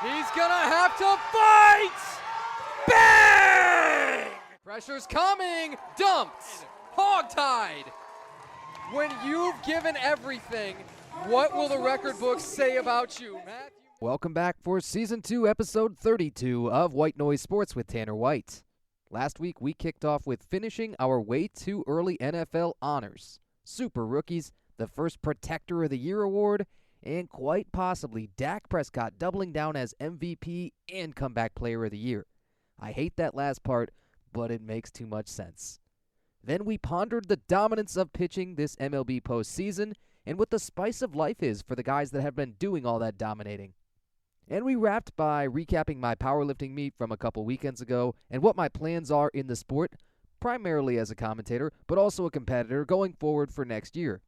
He's gonna have to fight! Bang! Pressure's coming! Dumped! Hogtied! When you've given everything, what will the record books say about you, Matthew? Welcome back for Season 2, Episode 32 of White Noise Sports with Tanner White. Last week, we kicked off with finishing our way too early NFL honors, Super Rookies, the first Protector of the Year award, and quite possibly Dak Prescott doubling down as MVP and Comeback Player of the Year. I hate that last part, but it makes too much sense. Then we pondered the dominance of pitching this MLB postseason and what the spice of life is for the guys that have been doing all that dominating. And we wrapped by recapping my powerlifting meet from a couple weekends ago and what my plans are in the sport, primarily as a commentator, but also a competitor going forward for next year.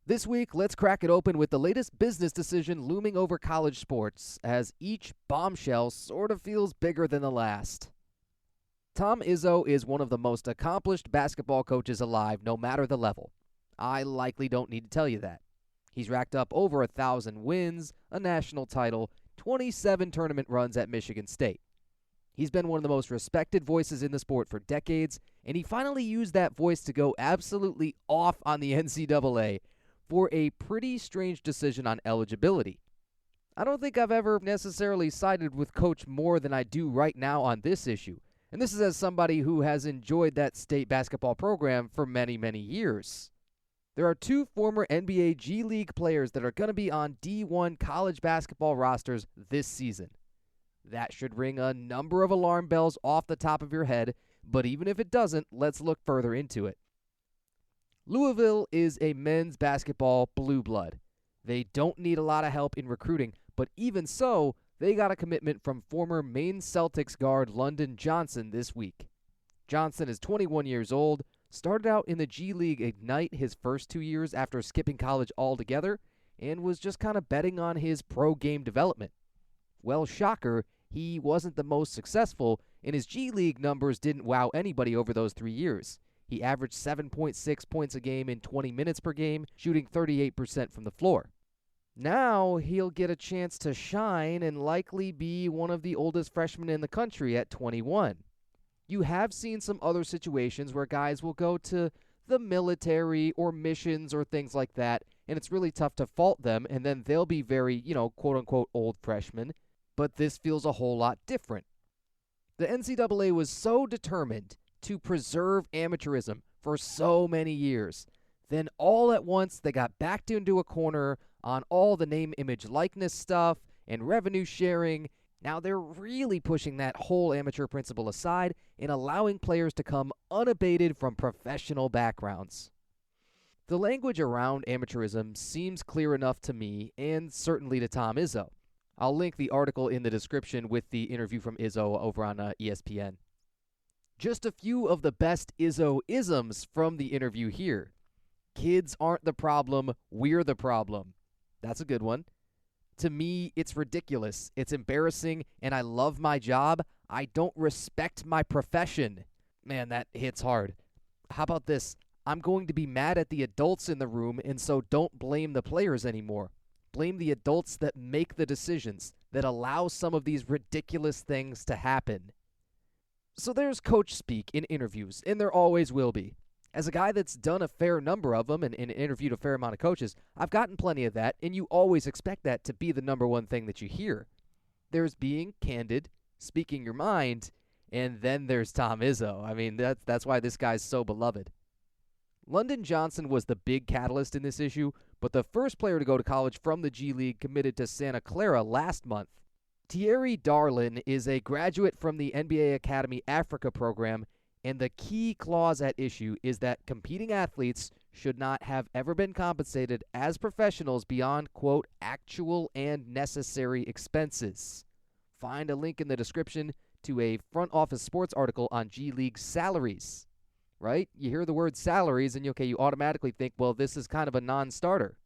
This week, let's crack it open with the latest business decision looming over college sports, as each bombshell sort of feels bigger than the last. Tom Izzo is one of the most accomplished basketball coaches alive, no matter the level. I likely don't need to tell you that. He's racked up over 1,000 wins, a national title, 27 tournament runs at Michigan State. He's been one of the most respected voices in the sport for decades, and he finally used that voice to go absolutely off on the NCAA for a pretty strange decision on eligibility. I don't think I've ever necessarily sided with Coach more than I do right now on this issue, and this is as somebody who has enjoyed that state basketball program for many, many years. There are two former NBA G League players that are going to be on D1 college basketball rosters this season. That should ring a number of alarm bells off the top of your head, but even if it doesn't, let's look further into it. Louisville is a men's basketball blue blood. They don't need a lot of help in recruiting, but even so, they got a commitment from former Maine Celtics guard London Johnson this week. Johnson is 21 years old, started out in the G League Ignite his first 2 years after skipping college altogether, and was just kind of betting on his pro game development. Well, shocker, he wasn't the most successful, and his G League numbers didn't wow anybody over those 3 years. He averaged 7.6 points a game in 20 minutes per game, shooting 38% from the floor. Now he'll get a chance to shine and likely be one of the oldest freshmen in the country at 21. You have seen some other situations where guys will go to the military or missions or things like that, and it's really tough to fault them, and then they'll be very, quote-unquote old freshmen, but this feels a whole lot different. The NCAA was so determined to preserve amateurism for so many years. Then all at once, they got backed into a corner on all the name, image, likeness stuff and revenue sharing. Now they're really pushing that whole amateur principle aside and allowing players to come unabated from professional backgrounds. The language around amateurism seems clear enough to me and certainly to Tom Izzo. I'll link the article in the description with the interview from Izzo over on ESPN. Just a few of the best Izzo-isms from the interview here. Kids aren't the problem, we're the problem. That's a good one. To me, it's ridiculous, it's embarrassing, and I love my job. I don't respect my profession. Man, that hits hard. How about this? I'm going to be mad at the adults in the room, and so don't blame the players anymore. Blame the adults that make the decisions, that allow some of these ridiculous things to happen. So there's coach speak in interviews, and there always will be. As a guy that's done a fair number of them and interviewed a fair amount of coaches, I've gotten plenty of that, and you always expect that to be the number one thing that you hear. There's being candid, speaking your mind, and then there's Tom Izzo. I mean, that's why this guy's so beloved. London Johnson was the big catalyst in this issue, but the first player to go to college from the G League committed to Santa Clara last month. Thierry Darlin is a graduate from the NBA Academy Africa program, and the key clause at issue is that competing athletes should not have ever been compensated as professionals beyond, quote, actual and necessary expenses. Find a link in the description to a front office sports article on G League salaries. Right? You hear the word salaries and you automatically think, well, this is kind of a non-starter.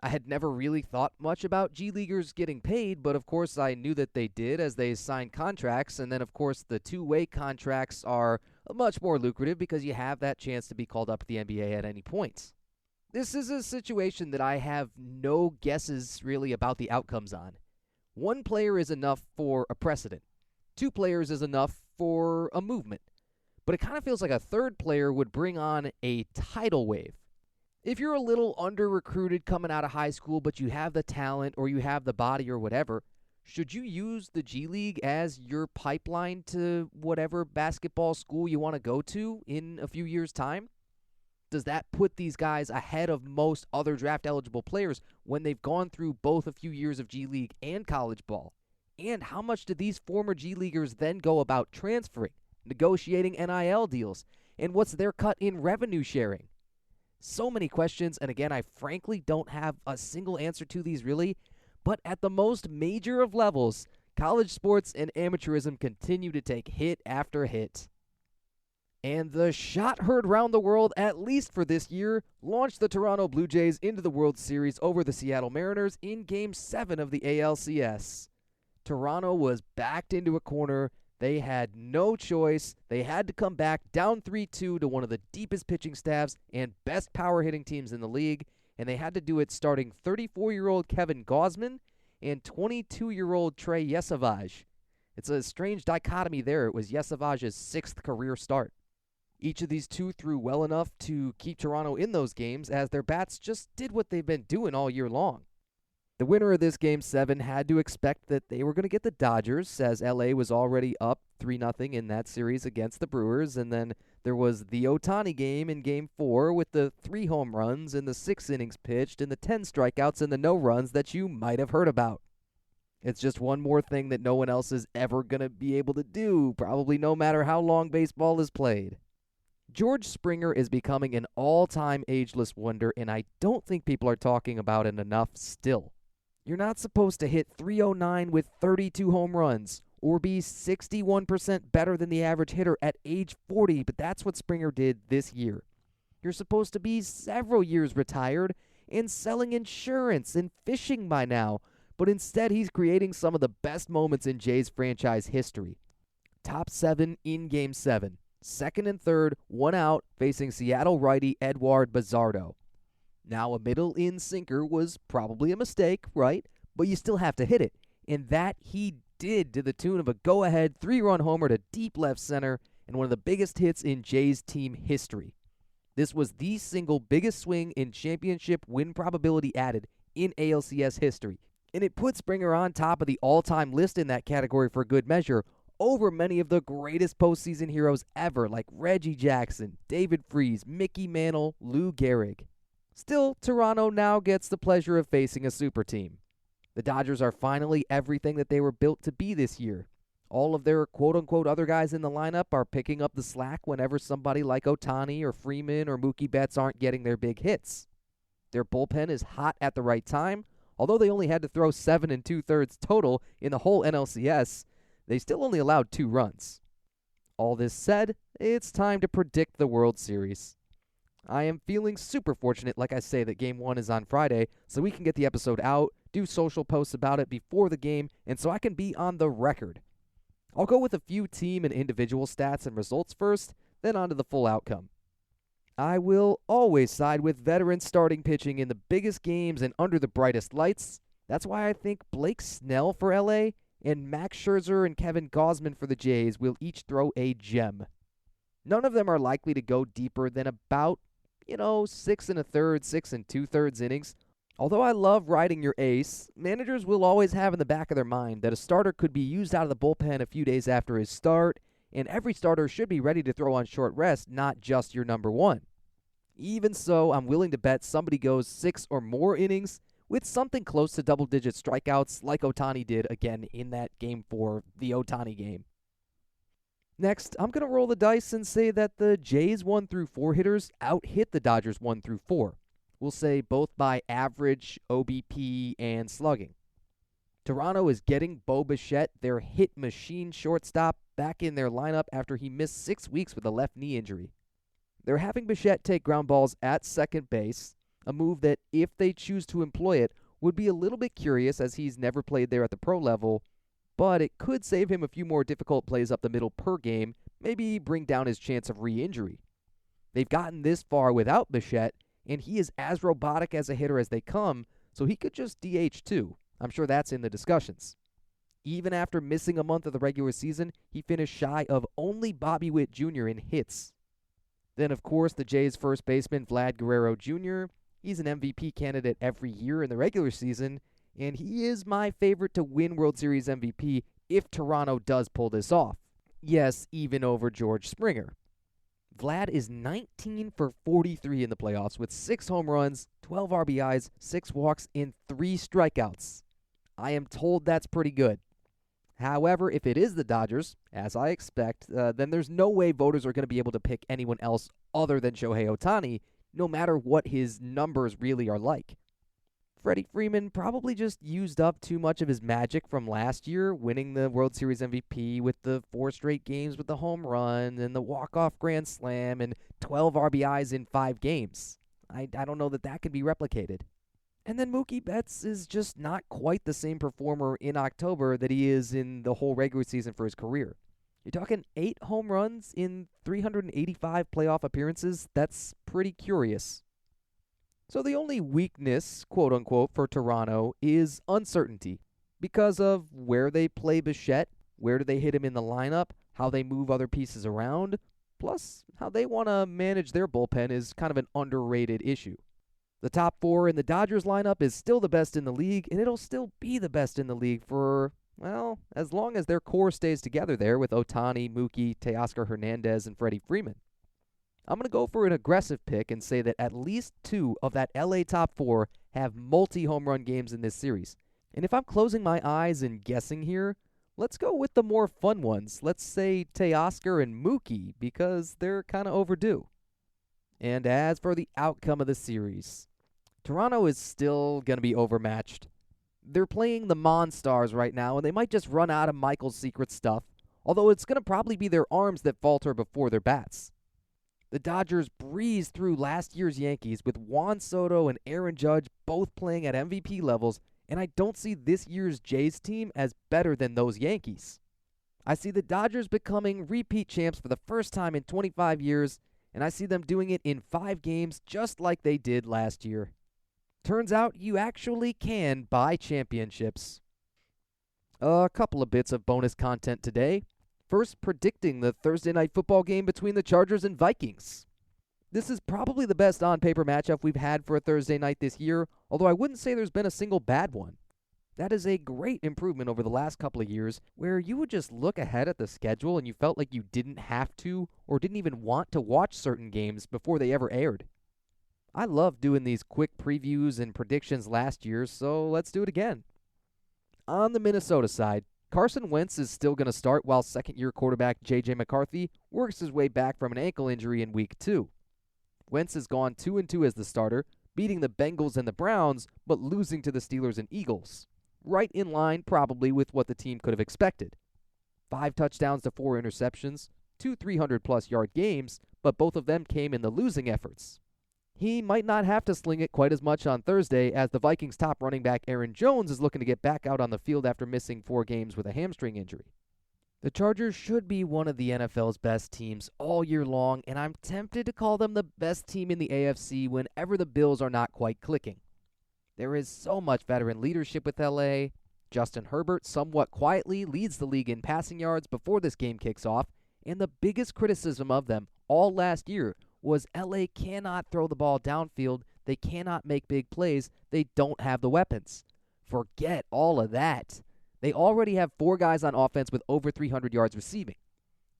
I had never really thought much about G Leaguers getting paid, but of course I knew that they did as they signed contracts, and then of course the two-way contracts are much more lucrative because you have that chance to be called up to the NBA at any point. This is a situation that I have no guesses really about the outcomes on. One player is enough for a precedent. Two players is enough for a movement. But it kind of feels like a third player would bring on a tidal wave. If you're a little under-recruited coming out of high school, but you have the talent or you have the body or whatever, should you use the G League as your pipeline to whatever basketball school you want to go to in a few years' time? Does that put these guys ahead of most other draft-eligible players when they've gone through both a few years of G League and college ball? And how much do these former G Leaguers then go about transferring, negotiating NIL deals, and what's their cut in revenue sharing? So many questions, and again, I frankly don't have a single answer to these really, but at the most major of levels, college sports and amateurism continue to take hit after hit. And the shot heard round the world, at least for this year, launched the Toronto Blue Jays into the World Series over the Seattle Mariners in Game 7 of the ALCS. Toronto was backed into a corner. They had no choice. They had to come back down 3-2 to one of the deepest pitching staffs and best power-hitting teams in the league, and they had to do it starting 34-year-old Kevin Gausman and 22-year-old Trey Yesavage. It's a strange dichotomy there. It was Yesavage's 6th career start. Each of these two threw well enough to keep Toronto in those games as their bats just did what they've been doing all year long. The winner of this Game 7 had to expect that they were going to get the Dodgers, as LA was already up 3-0 in that series against the Brewers, and then there was the Ohtani game in Game 4 with the 3 home runs and the 6 innings pitched and the 10 strikeouts and the no runs that you might have heard about. It's just one more thing that no one else is ever going to be able to do, probably no matter how long baseball is played. George Springer is becoming an all-time ageless wonder, and I don't think people are talking about it enough still. You're not supposed to hit .309 with 32 home runs or be 61% better than the average hitter at age 40, but that's what Springer did this year. You're supposed to be several years retired and selling insurance and fishing by now, but instead he's creating some of the best moments in Jays franchise history. Top 7 in Game 7. Second and third, one out, facing Seattle righty Eduard Bazardo. Now, a middle-in sinker was probably a mistake, right? But you still have to hit it. And that he did to the tune of a go-ahead 3-run homer to deep left center and one of the biggest hits in Jays team history. This was the single biggest swing in championship win probability added in ALCS history. And it put Springer on top of the all-time list in that category for good measure over many of the greatest postseason heroes ever, like Reggie Jackson, David Freese, Mickey Mantle, Lou Gehrig. Still, Toronto now gets the pleasure of facing a super team. The Dodgers are finally everything that they were built to be this year. All of their quote-unquote other guys in the lineup are picking up the slack whenever somebody like Ohtani or Freeman or Mookie Betts aren't getting their big hits. Their bullpen is hot at the right time. Although they only had to throw 7 2/3 total in the whole NLCS, they still only allowed 2 runs. All this said, it's time to predict the World Series. I am feeling super fortunate, like I say, that Game 1 is on Friday, so we can get the episode out, do social posts about it before the game, and so I can be on the record. I'll go with a few team and individual stats and results first, then on to the full outcome. I will always side with veterans starting pitching in the biggest games and under the brightest lights. That's why I think Blake Snell for LA and Max Scherzer and Kevin Gausman for the Jays will each throw a gem. None of them are likely to go deeper than about, 6 1/3, 6 2/3 innings. Although I love riding your ace, managers will always have in the back of their mind that a starter could be used out of the bullpen a few days after his start, and every starter should be ready to throw on short rest, not just your number one. Even so, I'm willing to bet somebody goes 6 or more innings with something close to double-digit strikeouts like Ohtani did again in that Game 4, the Ohtani game. Next, I'm going to roll the dice and say that the Jays 1 through 4 hitters out-hit the Dodgers 1 through 4. We'll say both by average, OBP, and slugging. Toronto is getting Bo Bichette, their hit machine shortstop, back in their lineup after he missed 6 weeks with a left knee injury. They're having Bichette take ground balls at second base, a move that, if they choose to employ it, would be a little bit curious as he's never played there at the pro level, but it could save him a few more difficult plays up the middle per game, maybe bring down his chance of re-injury. They've gotten this far without Bichette, and he is as robotic as a hitter as they come, so he could just DH too. I'm sure that's in the discussions. Even after missing a month of the regular season, he finished shy of only Bobby Witt Jr. in hits. Then, of course, the Jays' first baseman, Vlad Jr. He's an MVP candidate every year in the regular season, and he is my favorite to win World Series MVP if Toronto does pull this off. Yes, even over George Springer. Vlad is 19 for 43 in the playoffs with 6 home runs, 12 RBIs, 6 walks, and 3 strikeouts. I am told that's pretty good. However, if it is the Dodgers, as I expect, then there's no way voters are going to be able to pick anyone else other than Shohei Ohtani, no matter what his numbers really are like. Freddie Freeman probably just used up too much of his magic from last year, winning the World Series MVP with the 4 straight games with the home run and the walk-off grand slam and 12 RBIs in 5 games. I don't know that can be replicated. And then Mookie Betts is just not quite the same performer in October that he is in the whole regular season for his career. You're talking 8 home runs in 385 playoff appearances? That's pretty curious. So the only weakness, quote-unquote, for Toronto is uncertainty because of where they play Bichette, where do they hit him in the lineup, how they move other pieces around, plus how they want to manage their bullpen is kind of an underrated issue. The top 4 in the Dodgers lineup is still the best in the league, and it'll still be the best in the league for, well, as long as their core stays together there with Ohtani, Mookie, Teoscar Hernandez, and Freddie Freeman. I'm going to go for an aggressive pick and say that at least 2 of that LA top 4 have multi-home run games in this series. And if I'm closing my eyes and guessing here, let's go with the more fun ones. Let's say Teoscar and Mookie because they're kind of overdue. And as for the outcome of the series, Toronto is still going to be overmatched. They're playing the Monstars right now, and they might just run out of Michael's secret stuff, although it's going to probably be their arms that falter before their bats. The Dodgers breezed through last year's Yankees with Juan Soto and Aaron Judge both playing at MVP levels, and I don't see this year's Jays team as better than those Yankees. I see the Dodgers becoming repeat champs for the first time in 25 years, and I see them doing it in 5 games just like they did last year. Turns out you actually can buy championships. A couple of bits of bonus content today. First, predicting the Thursday night football game between the Chargers and Vikings. This is probably the best on-paper matchup we've had for a Thursday night this year, although I wouldn't say there's been a single bad one. That is a great improvement over the last couple of years, where you would just look ahead at the schedule and you felt like you didn't have to or didn't even want to watch certain games before they ever aired. I loved doing these quick previews and predictions last year, so let's do it again. On the Minnesota side, Carson Wentz is still going to start while second-year quarterback J.J. McCarthy works his way back from an ankle injury in Week 2. Wentz has gone 2-2 as the starter, beating the Bengals and the Browns, but losing to the Steelers and Eagles. Right in line, probably, with what the team could have expected. 5 touchdowns to 4 interceptions, 2 300-plus yard games, but both of them came in the losing efforts. He might not have to sling it quite as much on Thursday as the Vikings' top running back Aaron Jones is looking to get back out on the field after missing 4 games with a hamstring injury. The Chargers should be one of the NFL's best teams all year long, and I'm tempted to call them the best team in the AFC whenever the Bills are not quite clicking. There is so much veteran leadership with LA. Justin Herbert somewhat quietly leads the league in passing yards before this game kicks off, and the biggest criticism of them all last year was LA cannot throw the ball downfield, they cannot make big plays, they don't have the weapons. Forget all of that. They already have 4 guys on offense with over 300 yards receiving.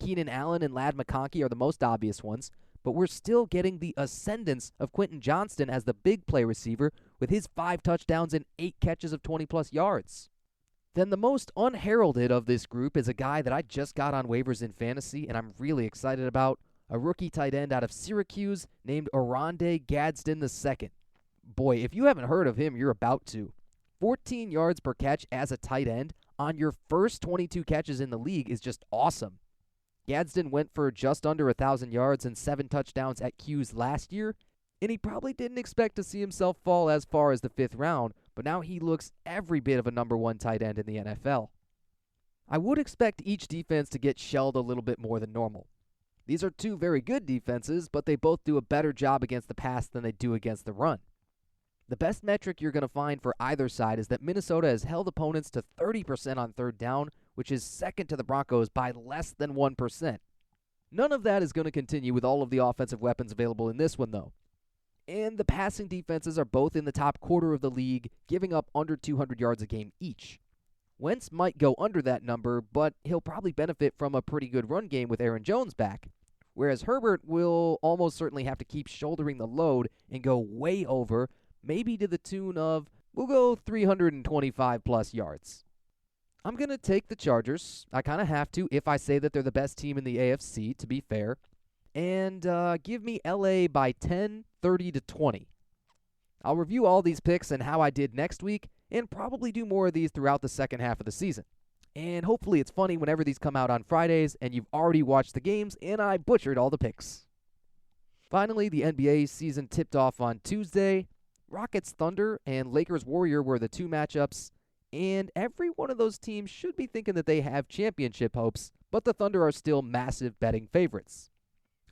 Keenan Allen and Ladd McConkey are the most obvious ones, but we're still getting the ascendance of Quentin Johnston as the big play receiver with his 5 touchdowns and 8 catches of 20-plus yards. Then the most unheralded of this group is a guy that I just got on waivers in fantasy and I'm really excited about, a rookie tight end out of Syracuse named Oronde Gadsden II. Boy, if you haven't heard of him, you're about to. 14 yards per catch as a tight end on your first 22 catches in the league is just awesome. Gadsden went for just under 1,000 yards and 7 touchdowns at Q's last year, and he probably didn't expect to see himself fall as far as the 5th round, but now he looks every bit of a number 1 tight end in the NFL. I would expect each defense to get shelled a little bit more than normal. These are 2 very good defenses, but they both do a better job against the pass than they do against the run. The best metric you're going to find for either side is that Minnesota has held opponents to 30% on third down, which is second to the Broncos by less than 1%. None of that is going to continue with all of the offensive weapons available in this one, though. And the passing defenses are both in the top quarter of the league, giving up under 200 yards a game each. Wentz might go under that number, but he'll probably benefit from a pretty good run game with Aaron Jones back. Whereas Herbert will almost certainly have to keep shouldering the load and go way over, maybe to the tune of, we'll go 325 plus yards. I'm going to take the Chargers. I kind of have to if I say that they're the best team in the AFC, to be fair. And give me LA by 10, 30-20. I'll review all these picks and how I did next week, and probably do more of these throughout the second half of the season. And hopefully it's funny whenever these come out on Fridays and you've already watched the games and I butchered all the picks. Finally, the NBA season tipped off on Tuesday. Rockets Thunder and Lakers Warrior were the two matchups, and every one of those teams should be thinking that they have championship hopes, but the Thunder are still massive betting favorites.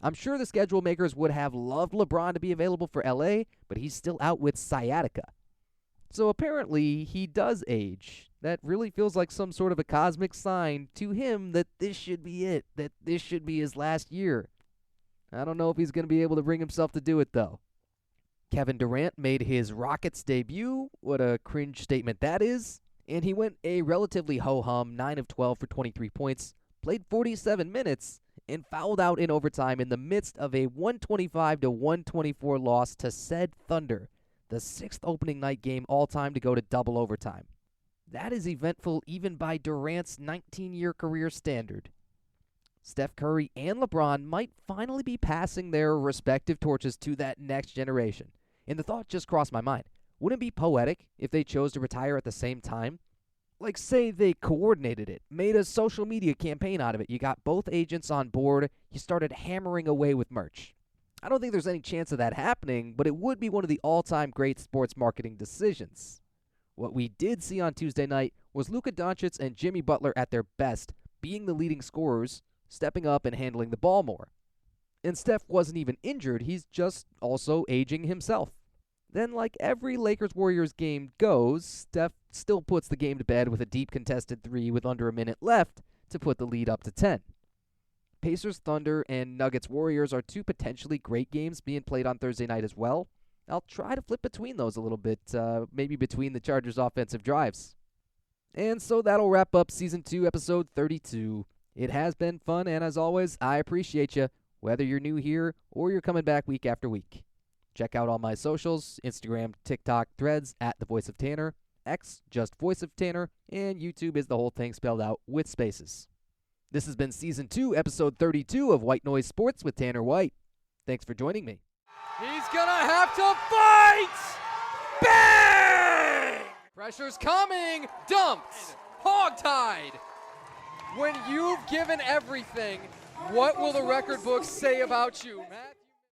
I'm sure the schedule makers would have loved LeBron to be available for LA, but he's still out with sciatica. So apparently he does age. That really feels like some sort of a cosmic sign to him that this should be it, that this should be his last year. I don't know if he's going to be able to bring himself to do it, though. Kevin Durant made his Rockets debut. What a cringe statement that is. And he went a relatively ho-hum 9 of 12 for 23 points, played 47 minutes, and fouled out in overtime in the midst of a 125-124 loss to said Thunder, the sixth opening night game all-time to go to double overtime. That is eventful even by Durant's 19-year career standard. Steph Curry and LeBron might finally be passing their respective torches to that next generation. And the thought just crossed my mind. Wouldn't it be poetic if they chose to retire at the same time? Like, say they coordinated it, made a social media campaign out of it. You got both agents on board. You started hammering away with merch. I don't think there's any chance of that happening, but it would be one of the all-time great sports marketing decisions. What we did see on Tuesday night was Luka Doncic and Jimmy Butler at their best, being the leading scorers, stepping up and handling the ball more. And Steph wasn't even injured, he's just also aging himself. Then, like every Lakers-Warriors game goes, Steph still puts the game to bed with a deep contested three with under a minute left to put the lead up to 10. Pacers Thunder and Nuggets Warriors are two potentially great games being played on Thursday night as well. I'll try to flip between those a little bit, maybe between the Chargers' offensive drives. And so that'll wrap up Season 2, Episode 32. It has been fun, and as always, I appreciate you, whether you're new here or you're coming back week after week. Check out all my socials, Instagram, TikTok, Threads, at The Voice of Tanner, X, just Voice of Tanner, and YouTube is the whole thing spelled out with spaces. This has been Season 2, Episode 32 of White Noise Sports with Tanner White. Thanks for joining me. He's gonna have to fight! Bang! Pressure's coming! Dumped! Hogtied! When you've given everything, what will the record books say about you, Matt?